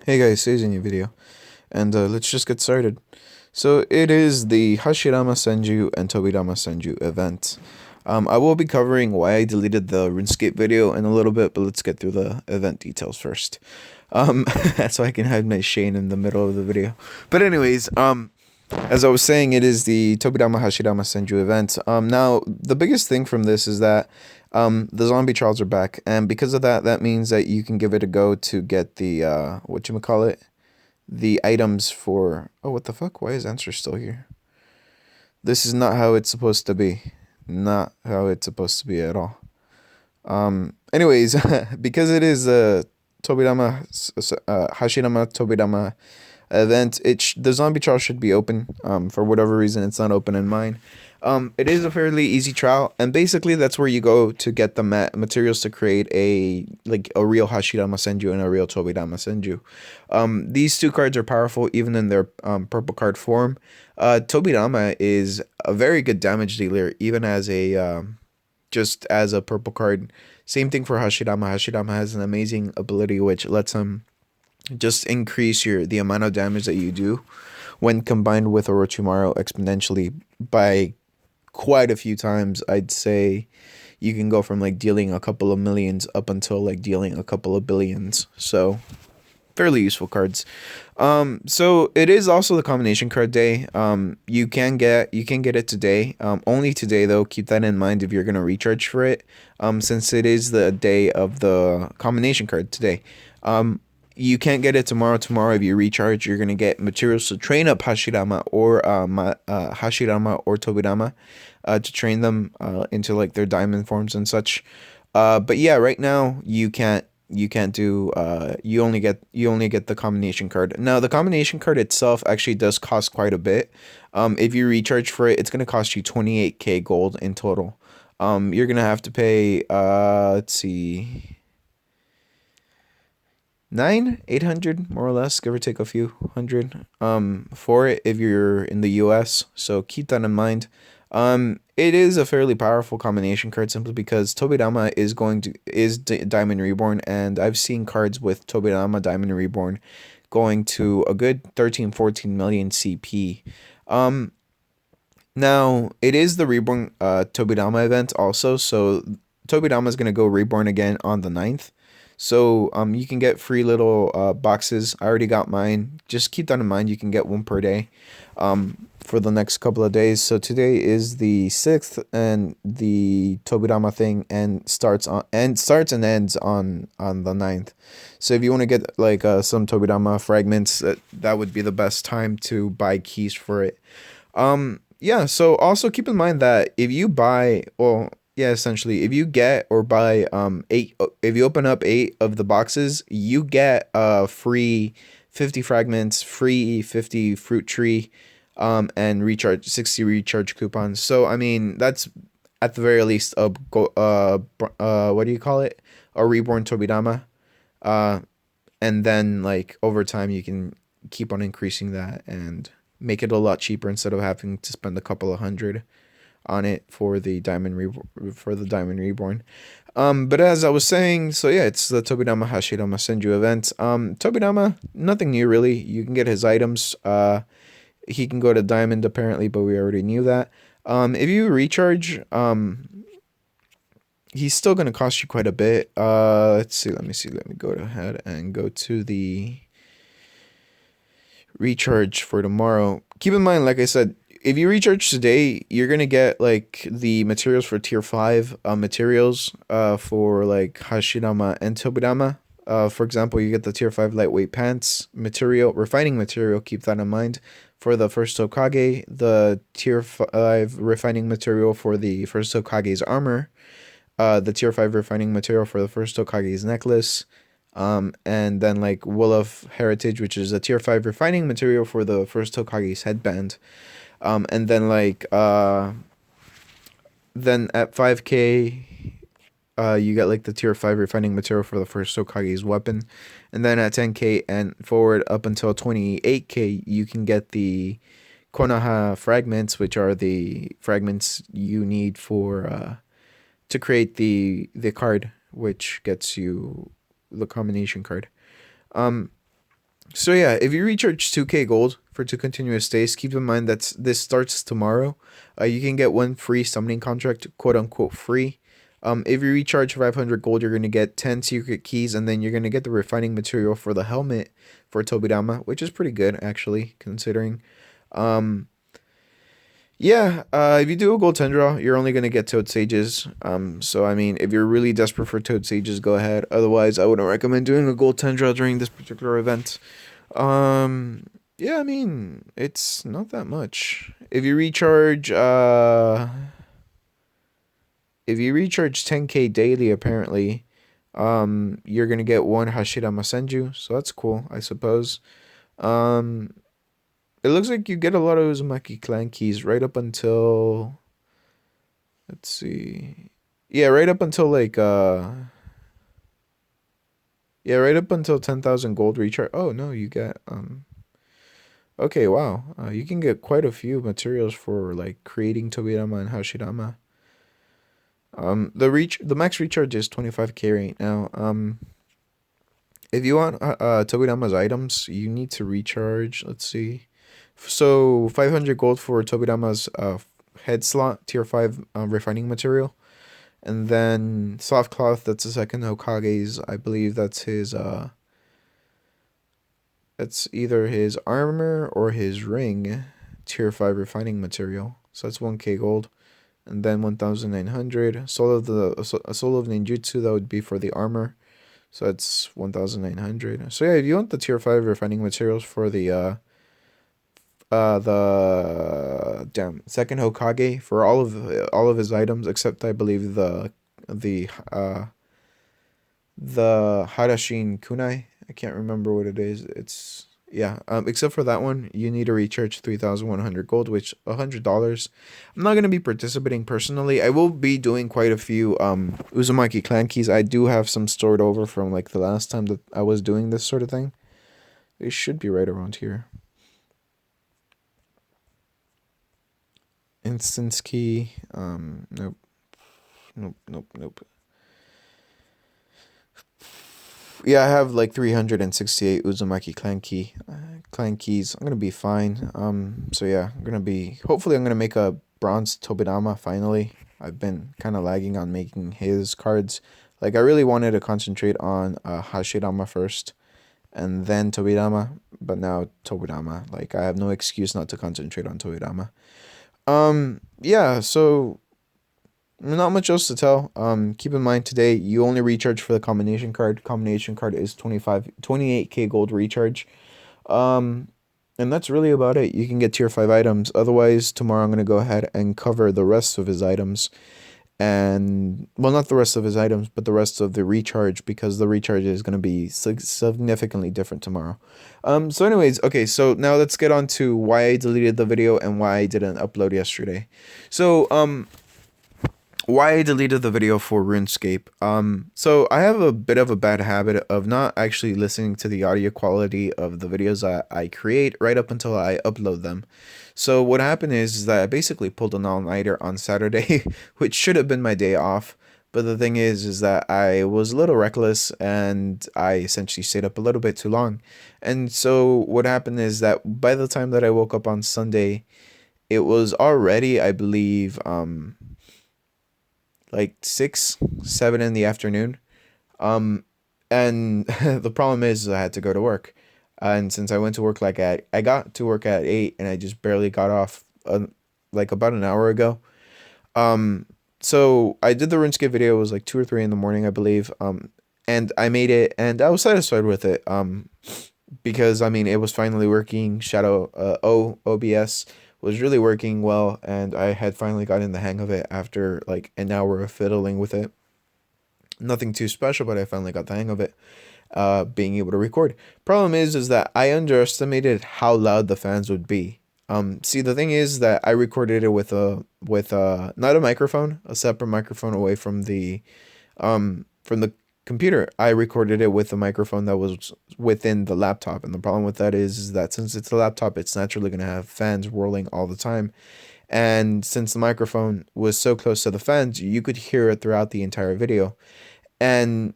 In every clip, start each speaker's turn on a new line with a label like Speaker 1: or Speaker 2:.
Speaker 1: Hey guys, today's a new video, and let's just get started. So it is the Hashirama Senju and Tobirama Senju event. I will be covering why I deleted the RuneScape video in a little bit, but let's get through the event details first. Um, so I can hide my Shane in the middle of the video. But anyways, as I was saying, it is the Tobirama Hashirama Senju event. Now the biggest thing from this is that the zombie trials are back, and because of that, that means that you can give it a go to get the whatchamacallit, the items for. Oh, what the fuck? Why is Answer still here? This is not how it's supposed to be. Not how it's supposed to be at all. Anyways, because it is Tobirama, Hashirama Tobirama event, the zombie trial should be open. For whatever reason, it's not open in mine. It is a fairly easy trial, and basically that's where you go to get the materials to create a real Hashirama Senju and a real Tobirama Senju. These two cards are powerful even in their purple card form. Tobirama is a very good damage dealer, even as a just as a purple card. Same thing for Hashirama. Hashirama has an amazing ability which lets him just increase the amount of damage that you do when combined with Orochimaru exponentially by quite a few times. I'd say you can go from like dealing a couple of millions up until like dealing a couple of billions. So fairly useful cards. So it is also the combination card day. You can get it today. Only today though. Keep that in mind if you're gonna recharge for it. Since it is the day of the combination card today. You can't get it tomorrow. Tomorrow, if you recharge, you're gonna get materials to train up Hashirama or Hashirama or Tobirama, to train them into like their diamond forms and such. But yeah, right now you can't do you only get the combination card. Now the combination card itself actually does cost quite a bit. If you recharge for it, it's gonna cost you 28k gold in total. You're gonna have to pay let's see, 800 more or less, give or take a few hundred, for it if you're in the US. So keep that in mind. It is a fairly powerful combination card simply because Tobirama is Diamond Reborn, and I've seen cards with Tobirama Diamond Reborn going to a good 13-14 million CP. Now it is the Reborn Tobirama event also, so Tobirama is gonna go Reborn again on the 9th. So you can get free little boxes. I already got mine. Just keep that in mind. You can get one per day for the next couple of days. So today is the 6th, and the Tobirama thing starts and ends on the 9th. So if you want to get like some Tobirama fragments, that would be the best time to buy keys for it. Yeah, so also keep in mind that if you buy, well, yeah, essentially, if you get or buy if you open up 8 of the boxes, you get free 50 fragments, free 50 fruit tree, and recharge 60 recharge coupons. So I mean, that's at the very least what do you call it? A reborn Tobirama. Uh and then like over time you can keep on increasing that and make it a lot cheaper instead of having to spend a couple of hundred on it for the Diamond Reborn. But as I was saying, so yeah, it's the Tobirama Hashirama Senju event. Tobirama, nothing new really. You can get his items. He can go to Diamond apparently, but we already knew that. If you recharge, he's still gonna cost you quite a bit. Let's see. Let me see. Let me go ahead and go to the recharge for tomorrow. Keep in mind, like I said, if you recharge today, you're gonna get like the materials for tier 5 materials for like Hashirama and Tobirama. For example, you get the tier 5 lightweight pants material, refining material. Keep that in mind for the first Hokage. The tier 5 refining material for the first Hokage's armor. The tier 5 refining material for the first Hokage's necklace. And then like Wool of Heritage, which is a tier 5 refining material for the first Hokage's headband. And then like then at 5k you get like the tier 5 refining material for the first Hokage's weapon. And then at 10k and forward up until 28k you can get the Konoha fragments, which are the fragments you need for to create the card, which gets you the combination card. So yeah, if you recharge 2k gold for 2 continuous days, keep in mind that this starts tomorrow. You can get one free summoning contract, quote unquote free. If you recharge 500 gold, you're going to get 10 secret keys, and then you're going to get the refining material for the helmet for Tobirama, which is pretty good, actually, considering. Um, yeah, if you do a gold 10 draw, you're only going to get Toad Sages. So, I mean, if you're really desperate for Toad Sages, go ahead. Otherwise, I wouldn't recommend doing a gold 10 draw during this particular event. Yeah, I mean, it's not that much. If you recharge 10k daily, apparently, you're gonna get one Hashirama Senju, so that's cool, I suppose. Um, it looks like you get a lot of Uzumaki clan keys right up until, let's see, yeah, right up until yeah, right up until 10,000 gold recharge. Oh no, you get okay, wow, you can get quite a few materials for like creating Tobirama and Hashirama. The max recharge is 25k right now. If you want Tobirama's items, you need to recharge. Let's see. So 500 gold for Tobirama's head slot, tier 5 refining material. And then soft cloth, that's the second Hokage's. I believe that's either his armor or his ring, tier 5 refining material. So that's 1k gold. And then 1,900. Soul of ninjutsu, that would be for the armor. So that's 1,900. So yeah, if you want the tier 5 refining materials for the second Hokage for all of his items except I believe the the Harashin Kunai. I can't remember what it is. It's yeah. Except for that one, you need to recharge 3,100 gold, which $100. I'm not gonna be participating personally. I will be doing quite a few Uzumaki clan keys. I do have some stored over from like the last time that I was doing this sort of thing. They should be right around here. Instance key. Nope. Nope. Yeah, I have like 368 Uzumaki clan keys. I'm gonna be fine. So yeah, hopefully I'm gonna make a bronze Tobirama finally. I've been kind of lagging on making his cards. Like I really wanted to concentrate on Hashirama first, and then Tobirama. But now Tobirama. Like I have no excuse not to concentrate on Tobirama. Yeah. So not much else to tell. Keep in mind today you only recharge for the combination card. Combination card is 28k gold recharge. Um, and that's really about it. You can get tier 5 items. Otherwise, tomorrow I'm gonna go ahead and cover the rest of his items. And well, not the rest of his items, but the rest of the recharge because the recharge is gonna be significantly different tomorrow. So anyways, okay, so now let's get on to why I deleted the video and why I didn't upload yesterday. So why I deleted the video for RuneScape. So I have a bit of a bad habit of not actually listening to the audio quality of the videos that I create right up until I upload them. So what happened is that I basically pulled an all-nighter on Saturday, which should have been my day off. But the thing is that I was a little reckless and I essentially stayed up a little bit too long. And so what happened is that by the time that I woke up on Sunday, it was already, I believe, like 6, 7 in the afternoon. Um, and the problem is I had to go to work. And since I went to work I got to work at 8 and I just barely got off like about an hour ago. So I did the RuneScape video. It was like 2 or 3 in the morning, I believe. And I made it and I was satisfied with it. Because I mean, it was finally working. OBS was really working well, and I had finally gotten the hang of it after like an hour of fiddling with it. Nothing too special, but I finally got the hang of it. Being able to record. Problem is that I underestimated how loud the fans would be. See, the thing is that I recorded it with not a microphone, a separate microphone away from the computer. I recorded it with a microphone that was within the laptop, and the problem with that is that since it's a laptop, it's naturally going to have fans whirling all the time. And since the microphone was so close to the fans, you could hear it throughout the entire video. And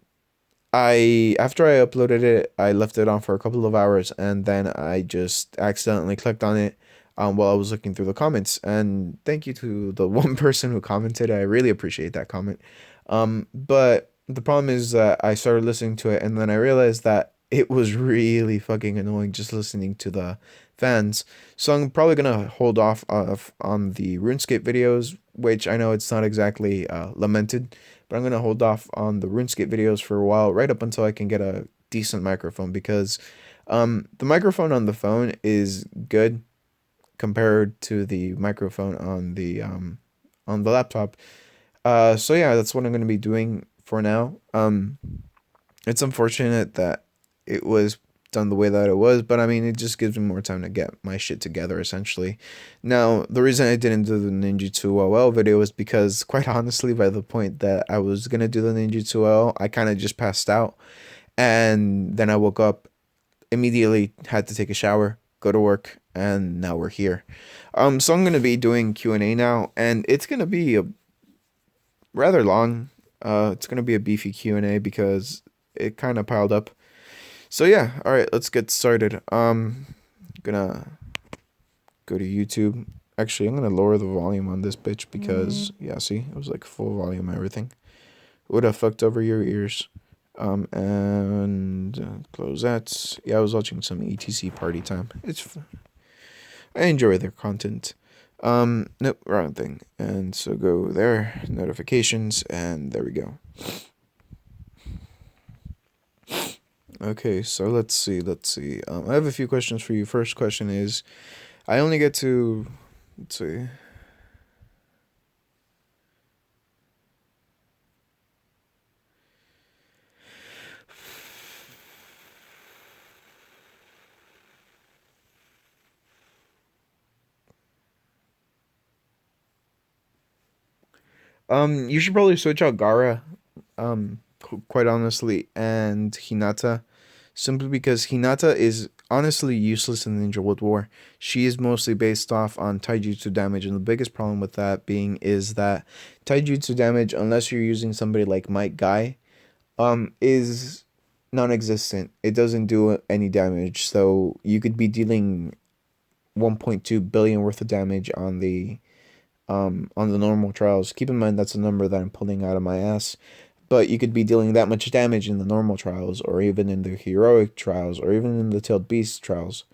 Speaker 1: after I uploaded it, I left it on for a couple of hours, and then I just accidentally clicked on it while I was looking through the comments. And thank you to the one person who commented. I really appreciate that comment. But the problem is that I started listening to it, and then I realized that it was really fucking annoying just listening to the fans. So I'm probably gonna hold off on the RuneScape videos, which I know it's not exactly lamented, but I'm gonna hold off on the RuneScape videos for a while, right up until I can get a decent microphone, because the microphone on the phone is good compared to the microphone on the laptop. So yeah, that's what I'm gonna be doing for now. It's unfortunate that it was done the way that it was, but I mean, it just gives me more time to get my shit together, essentially. Now, the reason I didn't do the Ninjutsu OL video was because, quite honestly, by the point that I was gonna do the Ninjutsu OL, I kind of just passed out, and then I woke up, immediately had to take a shower, go to work, and now we're here. So I'm gonna be doing Q&A now, and it's gonna be a rather long. It's gonna be a beefy Q&A because it kind of piled up. So yeah, all right, let's get started. Gonna go to YouTube. Actually, I'm gonna lower the volume on this bitch because yeah, see, it was like full volume and everything. Would have fucked over your ears. And close that. Yeah, I was watching some ETC Party Time. I enjoy their content. Nope, wrong thing. And so go there, notifications, and there we go. Okay, so let's see. I have a few questions for you. First question is, I only get to, let's see. You should probably switch out Gara, quite honestly, and Hinata, simply because Hinata is honestly useless in Ninja World War. She is mostly based off on taijutsu damage, and the biggest problem with that being is that taijutsu damage, unless you're using somebody like Might Guy, is non-existent. It doesn't do any damage, so you could be dealing 1.2 billion worth of damage on the normal trials. Keep in mind that's a number that I'm pulling out of my ass. But you could be dealing that much damage in the normal trials, or even in the heroic trials, or even in the tailed beast trials.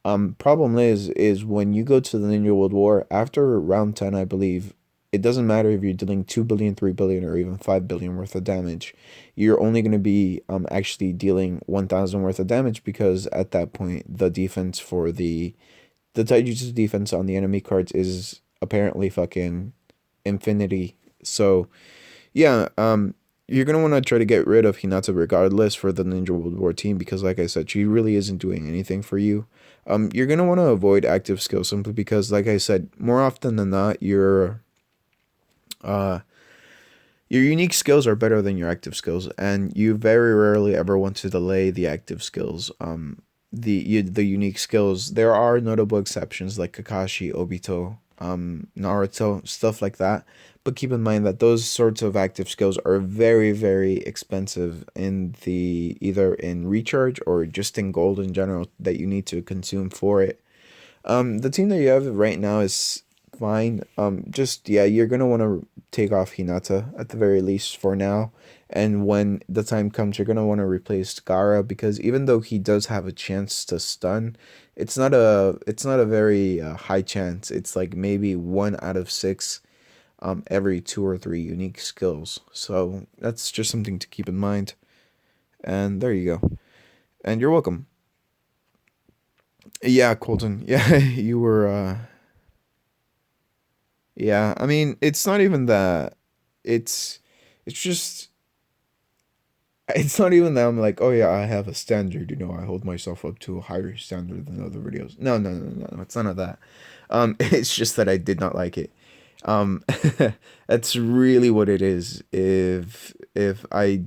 Speaker 1: Problem is when you go to the Ninja World War after round 10, I believe, it doesn't matter if you're dealing 2 billion, 3 billion, or even 5 billion worth of damage. You're only going to be actually dealing 1,000 worth of damage, because at that point the defense for the taijutsu defense on the enemy cards is apparently fucking infinity. So yeah, you're gonna want to try to get rid of Hinata regardless for the Ninja World War team, because like I said, she really isn't doing anything for you. You're gonna want to avoid active skills simply because, like I said, more often than not, uh your unique skills are better than your active skills, and you very rarely ever want to delay the active skills. The unique skills. There are notable exceptions like Kakashi, Obito, Naruto, stuff like that. But keep in mind that those sorts of active skills are very, very expensive in the either in recharge or just in gold in general that you need to consume for it. The team that you have right now is fine. Just yeah, you're gonna want to take off Hinata at the very least for now, and when the time comes, you're gonna want to replace Gara, because even though he does have a chance to stun, it's not a very high chance. It's like maybe 1 out of 6 every 2 or 3 unique skills. So that's just something to keep in mind. And there you go. And you're welcome. Yeah, Colton. Yeah, you were yeah, I mean, it's not even that. It's it's just it's not even that I'm like, oh yeah, I have a standard, I hold myself up to a higher standard than other videos. No, no, no, no, no, it's none of that. It's just that I did not like it. Um, that's really what it is. If I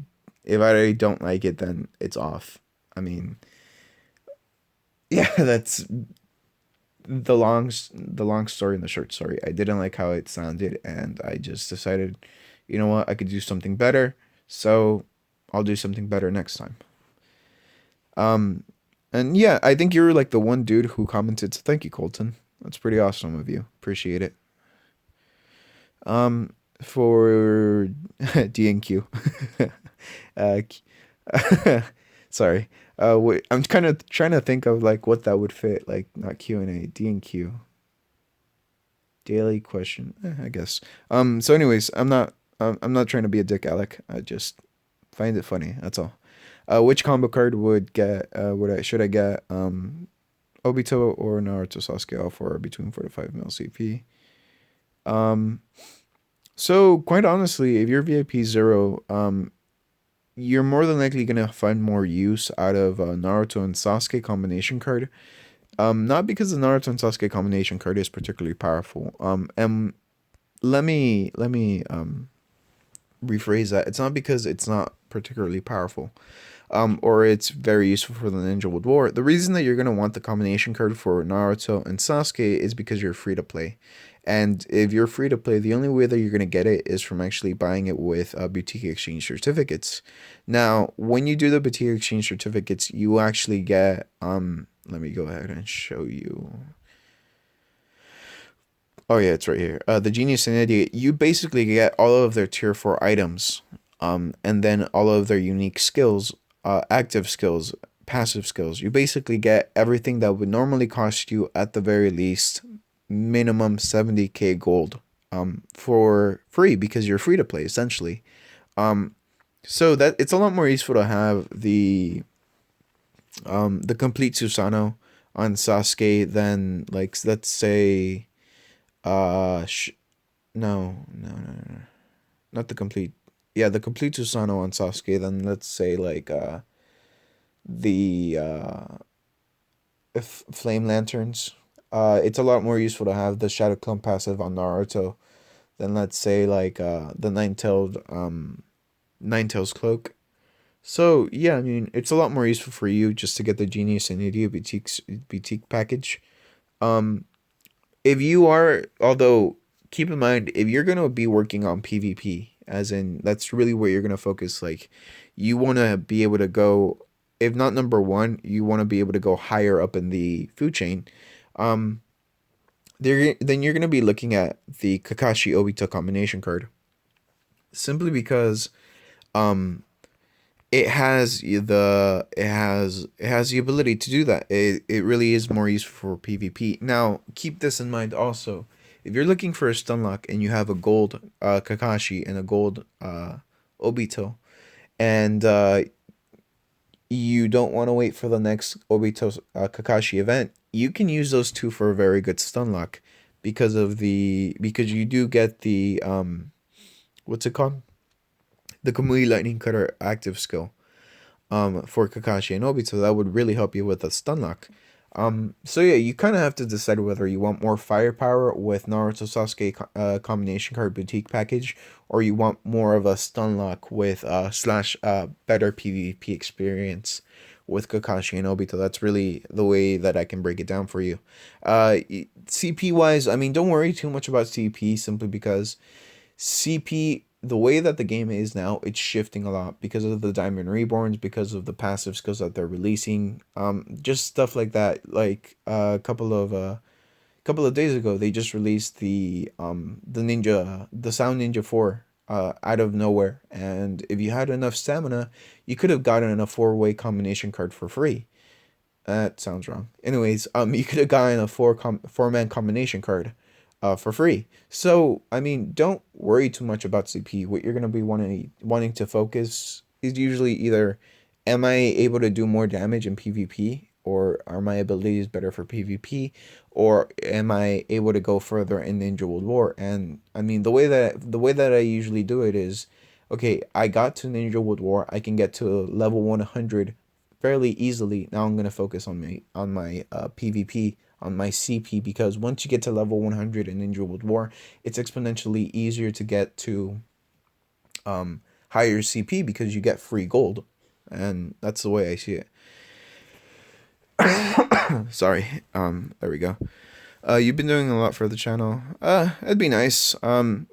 Speaker 1: don't like it, then it's off. I mean, yeah, that's the long story and the short story. I didn't like how it sounded, and I just decided, you know what, I could do something better. So I'll do something better next time. And yeah, I think you're like the one dude who commented. So thank you, Colton. That's pretty awesome of you. Appreciate it. For D and Q. uh, sorry. Wait, I'm kind of trying to think of like what that would fit. Like not Q and A, D and Q. Daily question, I guess. So anyways, I'm not trying to be a dick, Alec. I just find it funny. That's all. Which combo card would get? Should I get? Obito or Naruto Sasuke, all for between 4 to 5 mil CP. So quite honestly, if you're VIP zero, you're more than likely gonna find more use out of Naruto and Sasuke combination card. Not because the Naruto and Sasuke combination card is particularly powerful. And let me rephrase that. It's not because it's not particularly powerful, or it's very useful for the Ninja World War. The reason that you're gonna want the combination card for Naruto and Sasuke is because you're free to play. And if you're free to play, the only way that you're going to get it is from actually buying it with boutique exchange certificates. Now, when you do the boutique exchange certificates, you actually get, let me go ahead and show you. Oh yeah, it's right here. The Genius and Idiot, you basically get all of their tier 4 items, and then all of their unique skills, active skills, passive skills. You basically get everything that would normally cost you at the very least minimum 70k gold for free because you're free to play essentially. So that it's a lot more useful to have the complete Susanoo on Sasuke than like let's say no, not the complete, yeah, the complete Susanoo on Sasuke than let's say like the flame lanterns. It's a lot more useful to have the Shadow Clone passive on Naruto than let's say like the Nine Tails cloak. So yeah, I mean it's a lot more useful for you just to get the Genius and Idiot boutique package. If you are, although keep in mind if you're gonna be working on PvP, as in that's really where you're gonna focus. Like you want to be able to go, if not number one, you want to be able to go higher up in the food chain. Um, then you're gonna be looking at the Kakashi Obito combination card, simply because um it has the ability to do that. It really is more useful for PvP. Now keep this in mind also. If you're looking for a stun lock and you have a gold Kakashi and a gold Obito, and you don't want to wait for the next Obito Kakashi event, you can use those two for a very good stun lock because you do get the what's it called? The Kamui Lightning Cutter active skill for Kakashi and Obito. That would really help you with a stun lock. So yeah, you kind of have to decide whether you want more firepower with Naruto Sasuke combination card boutique package, or you want more of a stun lock with slash better PvP experience with Kakashi and Obito. That's really the way that I can break it down for you. CP wise, I mean, don't worry too much about CP simply because CP, the way that the game is now, it's shifting a lot because of the Diamond Reborns, because of the passive skills that they're releasing, just stuff like that. Like a couple of days ago, they just released the Sound Ninja 4 out of nowhere, and if you had enough stamina, you could have gotten a 4-way combination card for free. That sounds wrong. Anyways, you could have gotten a four-man combination card for free. So I mean, don't worry too much about CP. What you're gonna be wanting to focus is usually either, am I able to do more damage in PvP, or are my abilities better for PvP, or am I able to go further in Ninja World War? And I mean, the way that I usually do it is, okay, I got to Ninja World War, I can get to level 100 fairly easily. Now I'm gonna focus on my PvP, on my CP, because once you get to level 100 in Ninja World War, it's exponentially easier to get to higher CP because you get free gold, and that's the way I see it. Sorry. There we go. You've been doing a lot for the channel. It'd be nice.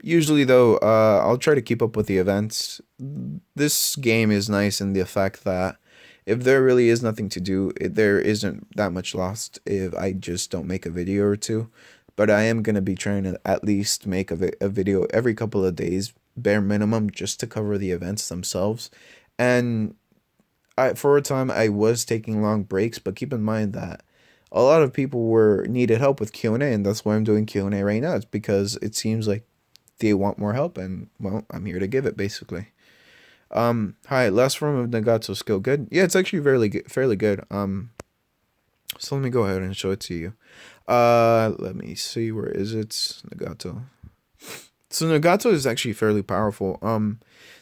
Speaker 1: Usually though, I'll try to keep up with the events. This game is nice in the fact that if there really is nothing to do, there isn't that much lost if I just don't make a video or two. But I am gonna be trying to at least make a video every couple of days, bare minimum, just to cover the events themselves. And for a time I was taking long breaks, but keep in mind that a lot of people were needed help with Q&A, and that's why I'm doing Q&A right now. It's because it seems like they want more help, and well, I'm here to give it basically. Hi, last form of Nagato skill good? Yeah, it's actually fairly good. So let me go ahead and show it to you. Let me see, where is it? Nagato. So Nagato is actually fairly powerful.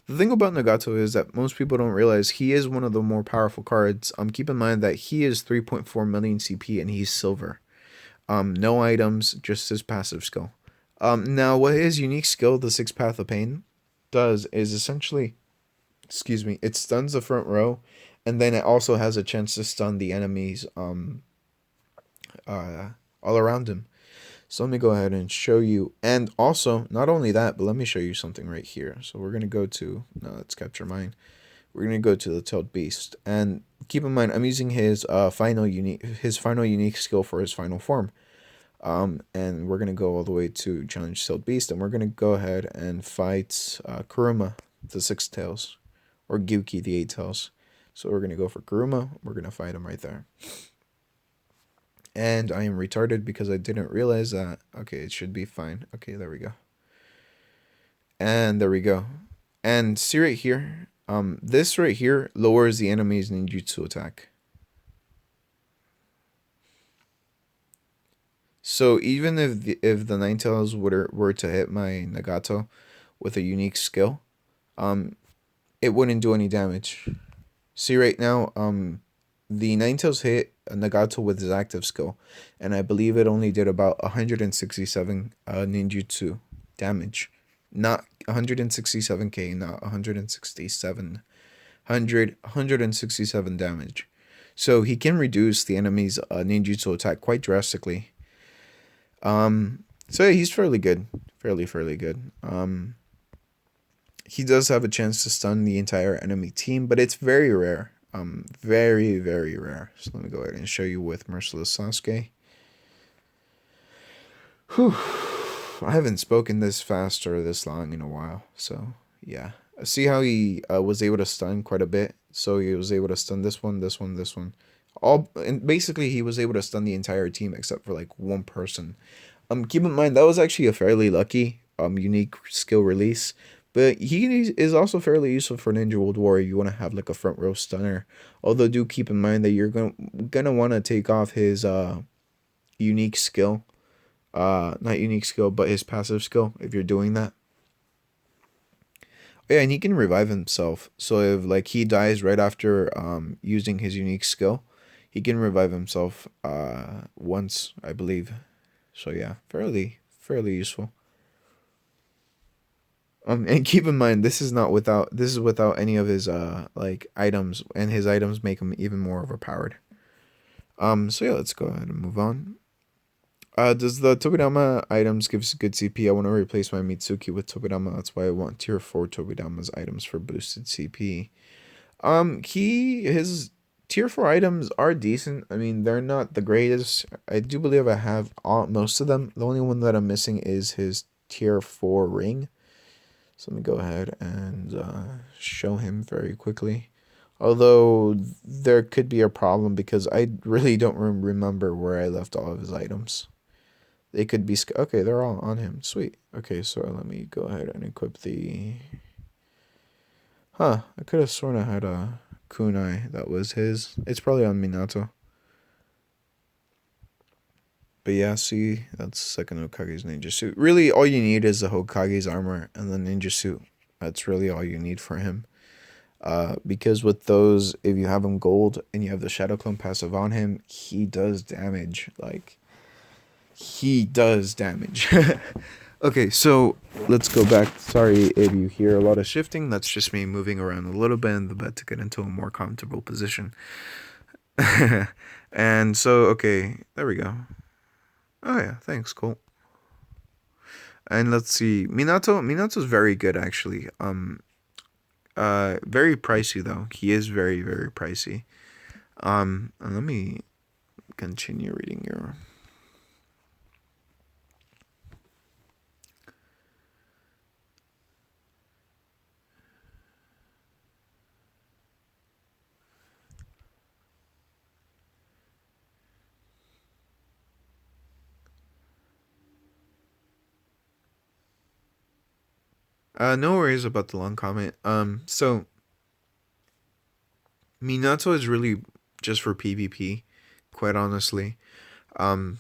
Speaker 1: The thing about Nagato is that most people don't realize he is one of the more powerful cards. Keep in mind that he is 3.4 million CP and he's silver. No items, just his passive skill. Now what his unique skill, the Sixth Path of Pain, does is essentially, excuse me, it stuns the front row, and then it also has a chance to stun the enemies all around him. So let me go ahead and show you. And also, not only that, but let me show you something right here. So we're going to go to, no, let's capture mine. We're going to go to the Tailed Beast. And keep in mind, I'm using his final unique skill for his final form. And we're going to go all the way to challenge Tailed Beast. And we're going to go ahead and fight Kuruma, the 6 tails. Or Gyuki, the 8 tails. So we're going to go for Kuruma. We're going to fight him right there. And I am retarded because I didn't realize that. Okay, it should be fine. Okay, there we go. And there we go. And see right here, this right here lowers the enemy's ninjutsu attack. So even if the Ninetales were to hit my Nagato with a unique skill, it wouldn't do any damage. See right now, the Ninetales hit Nagato with his active skill, and I believe it only did about 167 ninjutsu damage. Not 167k, not 167 damage. So he can reduce the enemy's ninjutsu attack quite drastically. So yeah, he's fairly good. Fairly good. He does have a chance to stun the entire enemy team, but it's very rare. Very rare. So let me go ahead and show you with Merciless Sasuke. Whew. I haven't spoken this fast or this long in a while, so yeah. See how he was able to stun quite a bit? So he was able to stun this one. And basically he was able to stun the entire team except for like one person. Keep in mind that was actually a fairly lucky unique skill release. But he is also fairly useful for Ninja World War if you want to have like a front row stunner. Although do keep in mind that you're gonna want to take off his unique skill. Not unique skill, but his passive skill if you're doing that. Yeah, and he can revive himself. So if like he dies right after using his unique skill, he can revive himself once, I believe. So yeah, fairly useful. And keep in mind, this is without any of his like items, and his items make him even more overpowered. So yeah, let's go ahead and move on. Does the Tobirama items give good CP? I want to replace my Mitsuki with Tobirama. That's why I want tier 4 Tobirama's items for boosted CP. His tier 4 items are decent. I mean, they're not the greatest. I do believe I have most of them. The only one that I'm missing is his tier 4 ring. So let me go ahead and show him very quickly. Although there could be a problem because I really don't remember where I left all of his items. They could be... Okay, they're all on him. Sweet. Okay, so let me go ahead and equip the... Huh, I could have sworn I had a kunai that was his. It's probably on Minato. But yeah, see, that's second Hokage's ninja suit. Really, all you need is the Hokage's armor and the ninja suit. That's really all you need for him. Because with those, if you have him gold and you have the Shadow Clone passive on him, he does damage. Like, he does damage. Okay, so let's go back. Sorry if you hear a lot of shifting. That's just me moving around a little bit in the bed to get into a more comfortable position. And so, okay, there we go. Oh yeah, thanks, cool. And let's see, Minato's very good actually. Very pricey though. He is very very pricey. And let me continue reading your. No worries about the long comment. So Minato is really just for PvP, quite honestly. Um,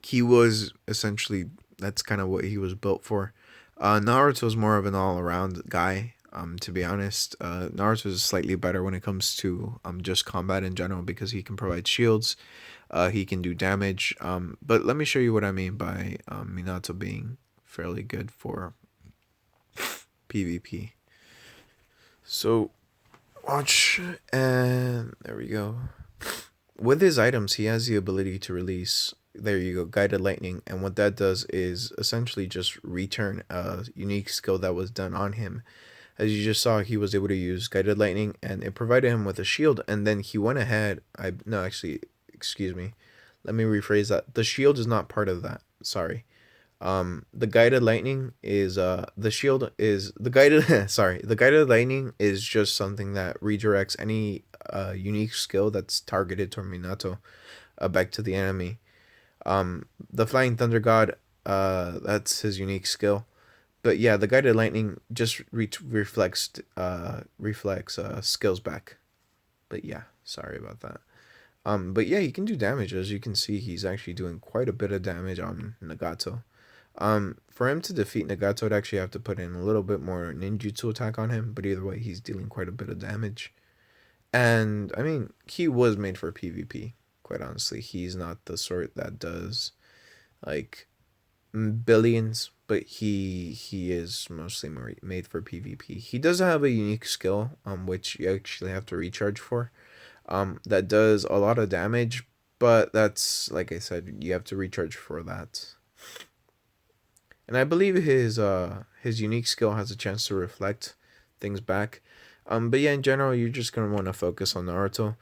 Speaker 1: he was essentially that's kind of what he was built for. Naruto's more of an all around guy. To be honest, Naruto is slightly better when it comes to just combat in general because he can provide shields, he can do damage. But let me show you what I mean by Minato being fairly good for PvP. So watch, and there we go. With his items, he has the ability to release. There you go, guided lightning, and what that does is essentially just return a unique skill that was done on him. As you just saw, he was able to use guided lightning, and it provided him with a shield. And then he went ahead. Excuse me. Let me rephrase that. The shield is not part of that. Sorry. The guided lightning is the shield is the guided sorry, the guided lightning is just something that redirects any unique skill that's targeted toward Minato back to the enemy. The flying thunder god, that's his unique skill. But yeah, the guided lightning just reflects skills back. But yeah, sorry about that. But yeah, he can do damage. As you can see, he's actually doing quite a bit of damage on Nagato. For him to defeat Nagato, I'd actually have to put in a little bit more ninjutsu attack on him, but either way, he's dealing quite a bit of damage. And, I mean, he was made for PvP, quite honestly. He's not the sort that does, like, billions, but he is mostly made for PvP. He does have a unique skill, which you actually have to recharge for, that does a lot of damage, but that's, like I said, you have to recharge for that. And I believe his unique skill has a chance to reflect things back. But yeah, in general, you're just gonna want to focus on Naruto.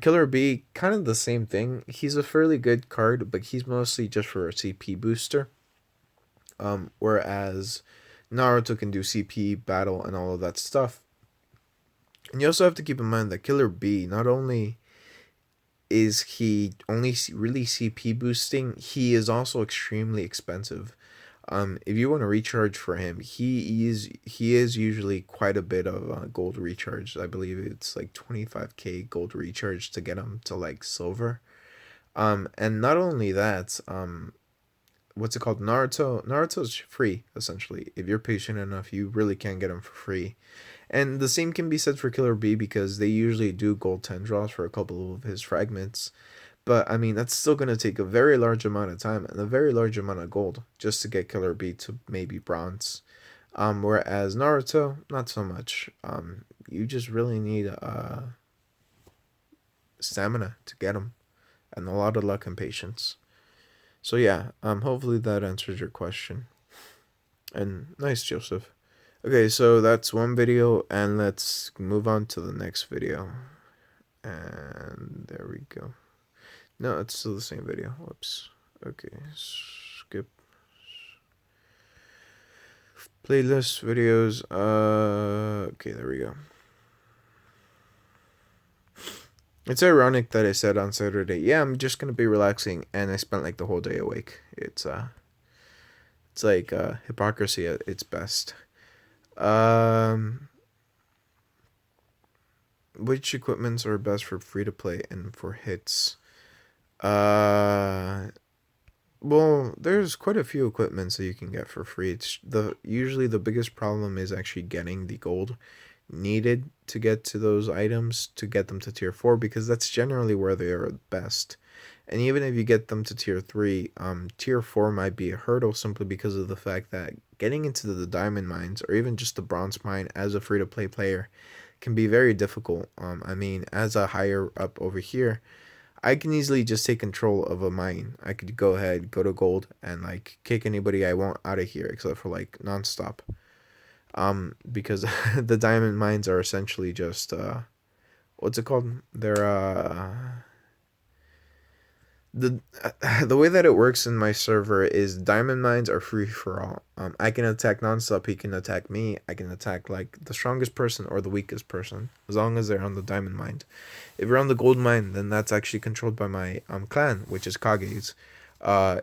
Speaker 1: Killer B, kind of the same thing. He's a fairly good card, but he's mostly just for a CP booster. Whereas Naruto can do CP, battle, and all of that stuff. And you also have to keep in mind that Killer B not only is he only really CP boosting, he is also extremely expensive. If you want to recharge for him, he is usually quite a bit of gold recharge. I believe it's like 25k gold recharge to get him to like silver. And not only that, what's it called? Naruto's free essentially. If you're patient enough, you really can get him for free. And the same can be said for Killer B because they usually do gold 10 draws for a couple of his fragments. But I mean, that's still going to take a very large amount of time and a very large amount of gold just to get Killer B to maybe bronze. Whereas Naruto, not so much. You just really need stamina to get him, and a lot of luck and patience. So yeah, hopefully that answers your question. And nice, Joseph. Okay, so that's one video, and let's move on to the next video. And there we go. No, it's still the same video. Whoops. Okay, skip. Playlist videos. Okay, there we go. It's ironic that I said on Saturday, yeah, I'm just gonna be relaxing, and I spent like the whole day awake. It's like hypocrisy at its best. Um, which equipments are best for free to play and for hits? Uh, well, there's quite a few equipments that you can get for free. It's usually the biggest problem is actually getting the gold needed to get to those items to get them to tier 4 because that's generally where they are best. And even if you get them to tier 3, tier 4 might be a hurdle simply because of the fact that getting into the diamond mines or even just the bronze mine as a free to play player can be very difficult. I mean, as a higher up over here, I can easily just take control of a mine. I could go ahead, go to gold, and like kick anybody I want out of here, except for like nonstop. Because the diamond mines are essentially just what's it called? They're the the way that it works in my server is diamond mines are free for all. I can attack nonstop. He can attack me. I can attack like the strongest person or the weakest person, as long as they're on the diamond mine. If you're on the gold mine, then that's actually controlled by my clan, which is Kage's.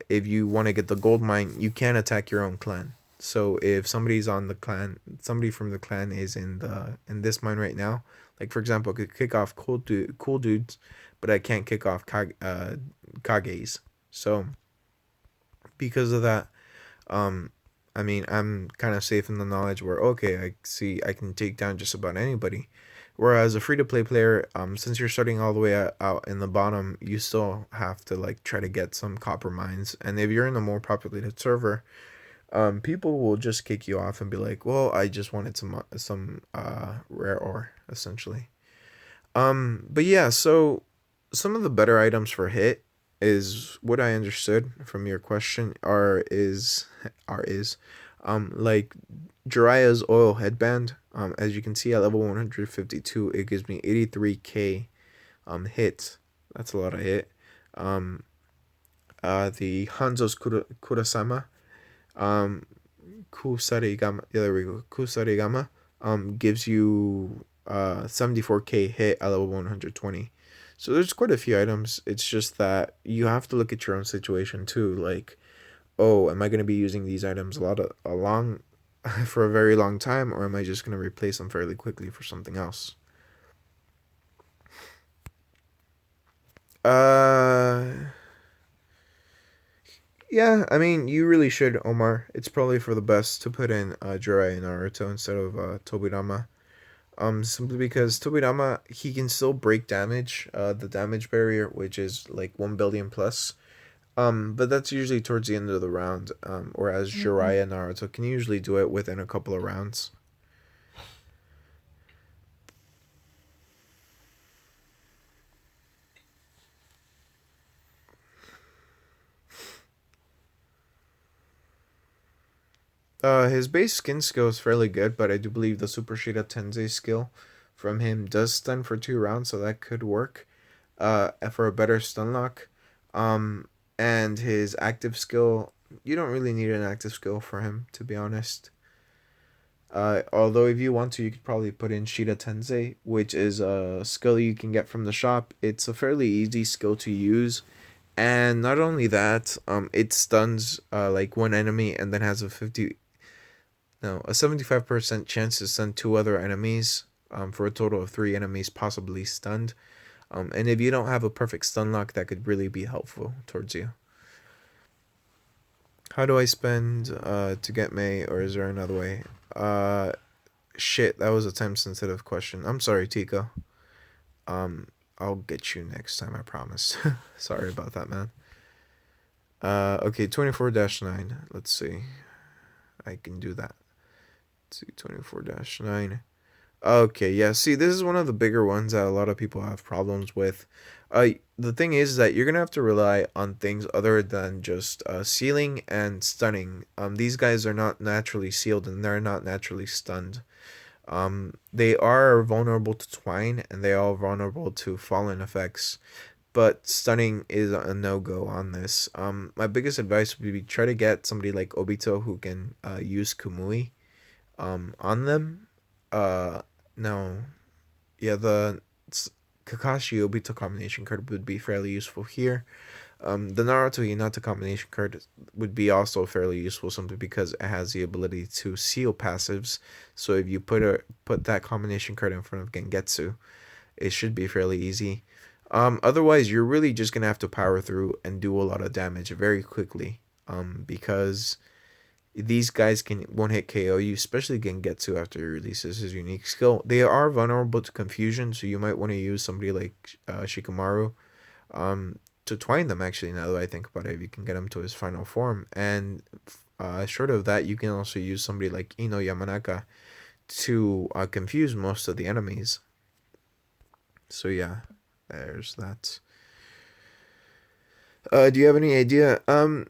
Speaker 1: If you want to get the gold mine, you can attack your own clan. So if somebody's on the clan, somebody from the clan is in this mine right now. Like for example, I could kick off cool dudes, but I can't kick off Kage's. So because of that, um, I mean, I'm kind of safe in the knowledge where okay, I see I can take down just about anybody. Whereas a free to play player, since you're starting all the way out in the bottom, you still have to like try to get some copper mines. And if you're in a more populated server, people will just kick you off and be like, "Well, I just wanted some rare ore, essentially." But yeah, so some of the better items for hit is what I understood from your question are like Jiraiya's oil headband. As you can see at level 152, it gives me 83k hit. That's a lot of hit. Um, the Hanzo's Kurasama, um, Kusarigama. Yeah, there we go. Kusarigama gives you 74k hit at level 120. So there's quite a few items. It's just that you have to look at your own situation too. Like, oh, am I going to be using these items a long for a very long time, or am I just going to replace them fairly quickly for something else? Uh, yeah, I mean, you really should, Omar. It's probably for the best to put in Jiraiya and Naruto instead of Tobirama. Simply because Tobirama, he can still break damage, the damage barrier, which is like 1 billion plus. But that's usually towards the end of the round. Whereas Jiraiya and Naruto can usually do it within a couple of rounds. His base skin skill is fairly good, but I do believe the Super Shida Tensei skill from him does stun for 2 rounds, so that could work. For a better stun lock. Um, and his active skill, you don't really need an active skill for him, to be honest. Although if you want to, you could probably put in Shida Tensei, which is a skill you can get from the shop. It's a fairly easy skill to use, and not only that, it stuns like one enemy and then has a 75% chance to stun two other enemies. For a total of 3 enemies possibly stunned. And if you don't have a perfect stun lock, that could really be helpful towards you. How do I spend to get May, or is there another way? Uh, Shit, that was a time sensitive question. I'm sorry, Tico. Um, I'll get you next time, I promise. Sorry about that, man. Okay, 24-9. Let's see. I can do that. Let's see, 24-9. Okay, yeah. See, this is one of the bigger ones that a lot of people have problems with. The thing is that you're gonna have to rely on things other than just sealing and stunning. These guys are not naturally sealed and they're not naturally stunned. They are vulnerable to twine and they are vulnerable to fallen effects, but stunning is a no go on this. My biggest advice would be try to get somebody like Obito who can use Kumui on them. Uh, no, yeah, Kakashi Obito combination card would be fairly useful here. The Naruto Hinata combination card would be also fairly useful simply because it has the ability to seal passives. So if you put that combination card in front of Gengetsu, it should be fairly easy. Otherwise, you're really just gonna have to power through and do a lot of damage very quickly. Because these guys can one hit KO you, especially Gengetsu after he releases his unique skill. They are vulnerable to confusion, so you might want to use somebody like Shikamaru to twine them, actually, now that I think about it, if you can get him to his final form. And short of that, you can also use somebody like Ino Yamanaka to confuse most of the enemies. So yeah, there's that. Do you have any idea? No,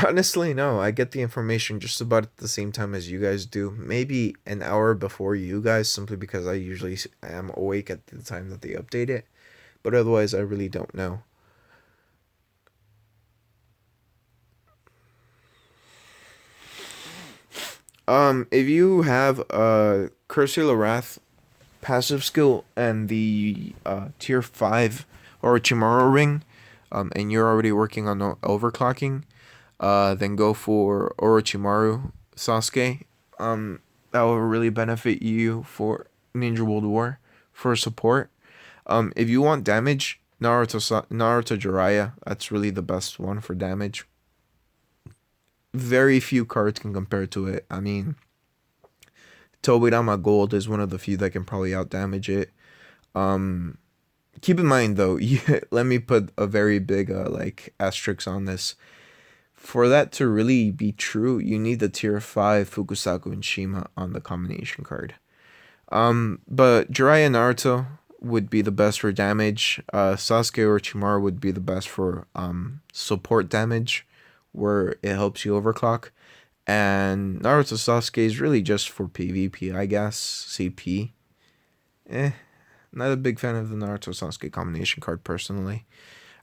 Speaker 1: honestly, no. I get the information just about at the same time as you guys do. Maybe an hour before you guys, simply because I usually am awake at the time that they update it. But otherwise, I really don't know. If you have Cursula Wrath passive skill and the tier 5 Orochimaru ring, and you're already working on overclocking, then go for Orochimaru Sasuke. That will really benefit you for Ninja World War for support. If you want damage, Naruto Jiraiya, that's really the best one for damage. Very few cards can compare to it. I mean, Tobirama Gold is one of the few that can probably out damage it. Um, Keep in mind though, let me put a very big like asterisk on this. For that to really be true, you need the tier 5 Fukusaku and Shima on the combination card. But Jiraiya Naruto would be the best for damage. Sasuke or Chimaru would be the best for support damage, where it helps you overclock. And Naruto Sasuke is really just for PvP, I guess. CP. Eh, not a big fan of the Naruto Sasuke combination card personally.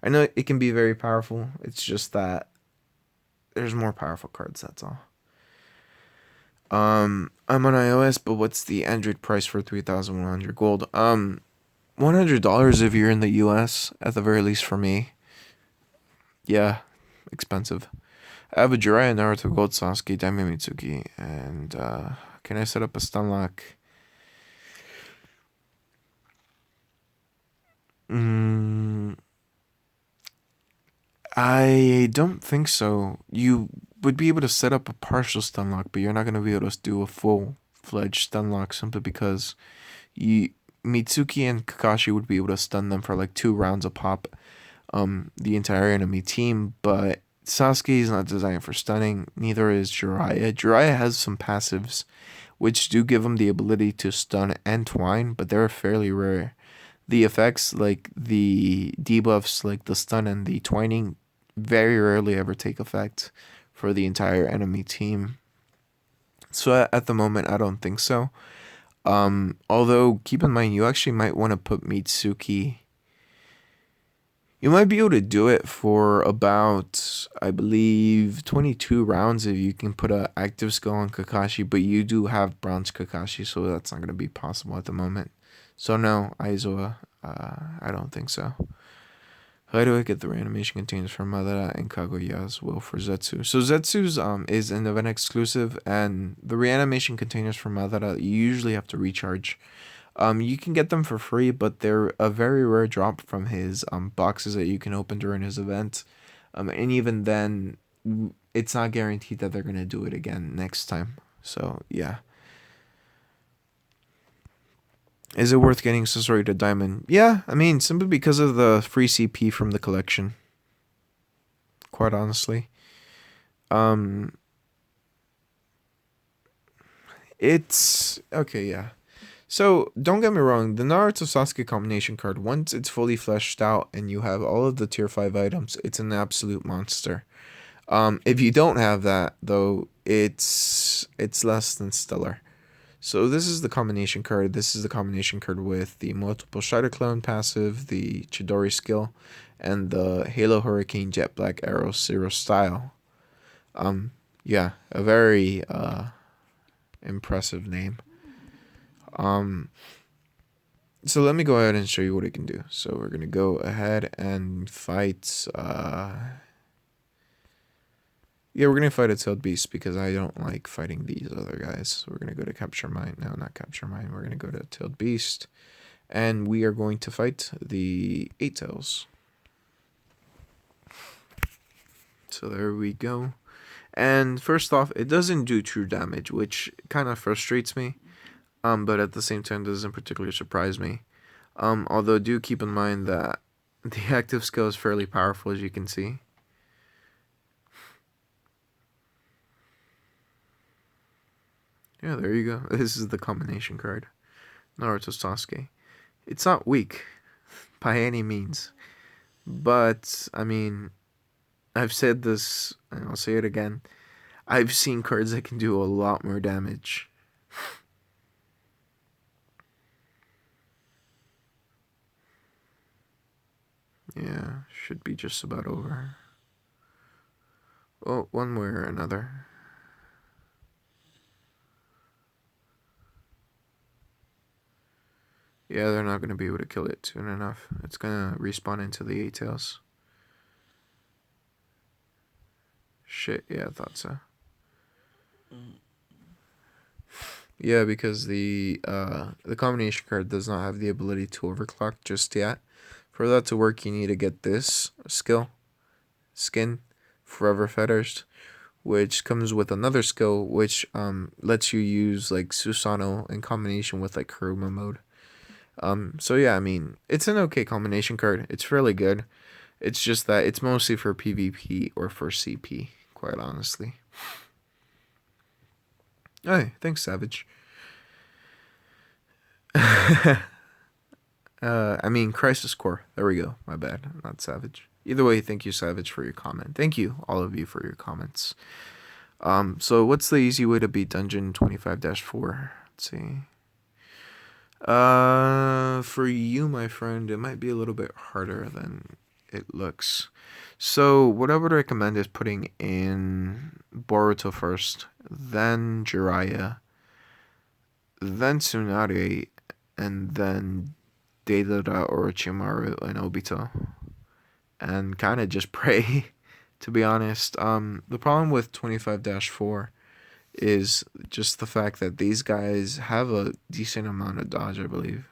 Speaker 1: I know it can be very powerful. It's just that there's more powerful cards, that's all. I'm on iOS, but what's the Android price for 3,100 gold? $100 if you're in the US, at the very least for me. Yeah, expensive. I have a Jiraiya Naruto Gold Sasuke Daime Mitsuki, and can I set up a stun lock? I don't think so. You would be able to set up a partial stun lock, but you're not going to be able to do a full-fledged stun lock simply because you Mitsuki and Kakashi would be able to stun them for like 2 rounds a pop, the entire enemy team, but Sasuke is not designed for stunning, neither is Jiraiya. Jiraiya has some passives which do give him the ability to stun and twine, but they're fairly rare. The effects, like the debuffs, like the stun and the twining, very rarely ever take effect for the entire enemy team. So at the moment, I don't think so. Although keep in mind, you actually might want to put Mitsuki. You might be able to do it for about, I believe, 22 rounds if you can put a active skill on Kakashi, but you do have bronze Kakashi, so that's not going to be possible at the moment. So no, Aizoa, I don't think so. How do I get the reanimation containers for Madara and Kaguya's will for Zetsu? So Zetsu's is an event exclusive, and the reanimation containers for Madara you usually have to recharge. You can get them for free, but they're a very rare drop from his boxes that you can open during his event. And even then, it's not guaranteed that they're gonna do it again next time. So yeah. Is it worth getting Sasori to Diamond? Yeah, I mean, simply because of the free CP from the collection. Quite honestly. Um, it's okay, yeah. So, don't get me wrong, the Naruto Sasuke combination card, once it's fully fleshed out and you have all of the tier 5 items, it's an absolute monster. If you don't have that, though, it's less than stellar. So this is the combination card. This is the combination card with the multiple Shadow Clone passive, the Chidori skill, and the Halo Hurricane Jet Black Arrow Zero style. Yeah, a very impressive name. Um, so let me go ahead and show you what it can do. So we're gonna go ahead and fight. Yeah, we're gonna fight a tailed beast because I don't like fighting these other guys. So we're gonna go to capture mine. No, not capture mine. We're gonna go to tailed beast, and we are going to fight the 8-tails. So there we go. And first off, it doesn't do true damage, which kind of frustrates me. But at the same time, doesn't particularly surprise me. Although do keep in mind that the active skill is fairly powerful, as you can see. Yeah, there you go. This is the combination card. Naruto Sasuke. It's not weak by any means. But, I mean, I've said this, and I'll say it again. I've seen cards that can do a lot more damage. Yeah, should be just about over. Well, one way or another. Yeah, they're not going to be able to kill it soon enough. It's going to respawn into the 8 tails. Shit, yeah, I thought so. Yeah, because the combination card does not have the ability to overclock just yet. For that to work, you need to get this skin, Forever Fetters, which comes with another skill which lets you use like Susano in combination with like Kuruma mode. So yeah, I mean, it's an okay combination card. It's fairly good. It's just that it's mostly for PvP or for CP, quite honestly. Hey, thanks, Savage. I mean, Crisis Core. There we go. My bad. Not Savage. Either way, thank you, Savage, for your comment. Thank you, all of you, for your comments. So what's the easy way to beat Dungeon 25-4? Let's see. For you, my friend, it might be a little bit harder than it looks. So what I would recommend is putting in Boruto first, then Jiraiya, then Tsunade, and then Deidara, Orochimaru, and Obito. And kind of just pray, to be honest. The problem with 25-4 is just the fact that these guys have a decent amount of dodge, I believe.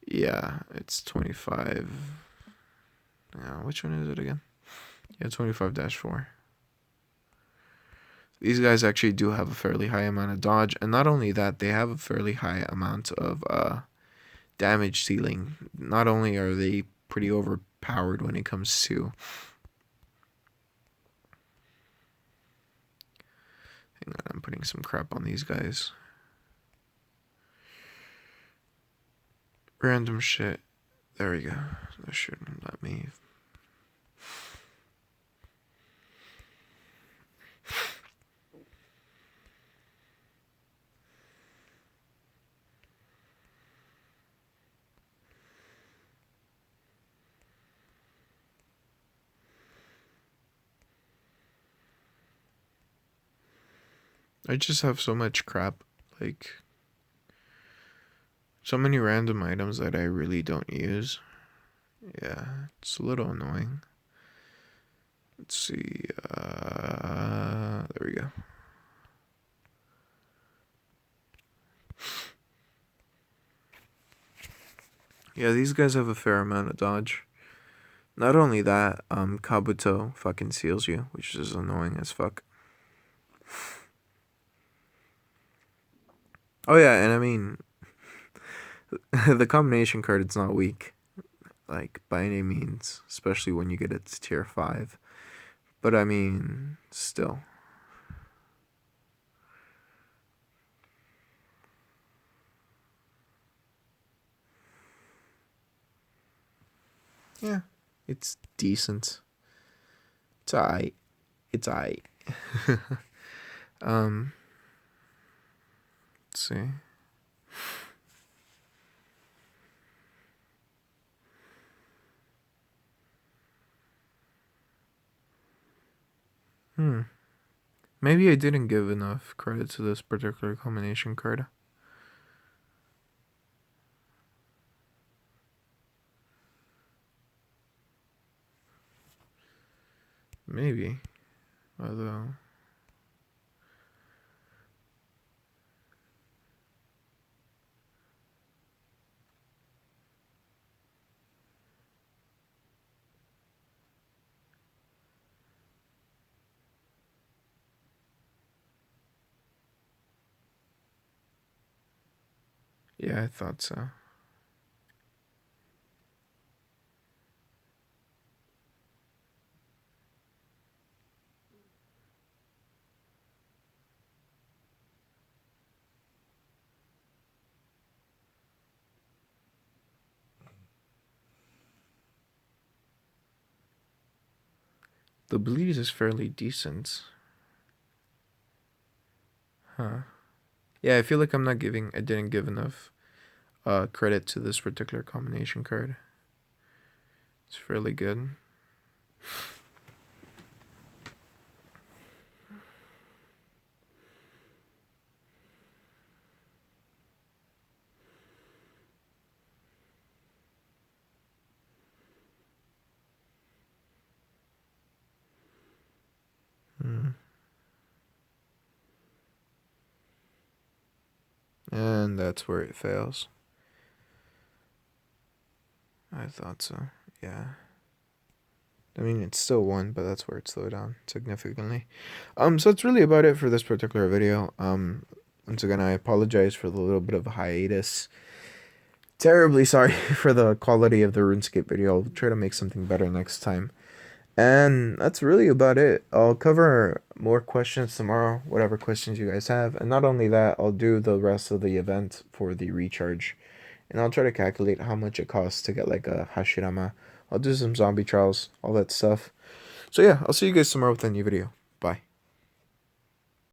Speaker 1: Yeah, it's 25. Yeah, which one is it again? Yeah, 25-4. These guys actually do have a fairly high amount of dodge, and not only that, they have a fairly high amount of damage ceiling. Not only are they pretty overpowered when it comes to... Hang on, I'm putting some crap on these guys. Random shit. There we go. That shouldn't let me... I just have so much crap, like, so many random items that I really don't use. Yeah, it's a little annoying. Let's see, there we go. Yeah, these guys have a fair amount of dodge. Not only that, Kabuto fucking seals you, which is annoying as fuck. Oh yeah, and I mean, the combination card, it's not weak, like, by any means, especially when you get it to tier 5. But I mean, still. Yeah, it's decent. It's alright. It's alright. Let's see. Maybe I didn't give enough credit to this particular combination card. Maybe. Although... Yeah, I thought so. The bleed is fairly decent. Huh. Yeah, I feel like I didn't give enough credit to this particular combination card. It's fairly good. And that's where it fails. I thought so, yeah. I mean, it's still one, but that's where it slowed down significantly. So that's really about it for this particular video. Once again, I apologize for the little bit of a hiatus. Terribly sorry for the quality of the RuneScape video. I'll try to make something better next time. And that's really about it. I'll cover more questions tomorrow, whatever questions you guys have. And not only that, I'll do the rest of the event for the recharge. And I'll try to calculate how much it costs to get like a Hashirama. I'll do some zombie trials, all that stuff. So yeah, I'll see you guys tomorrow with a new video. Bye.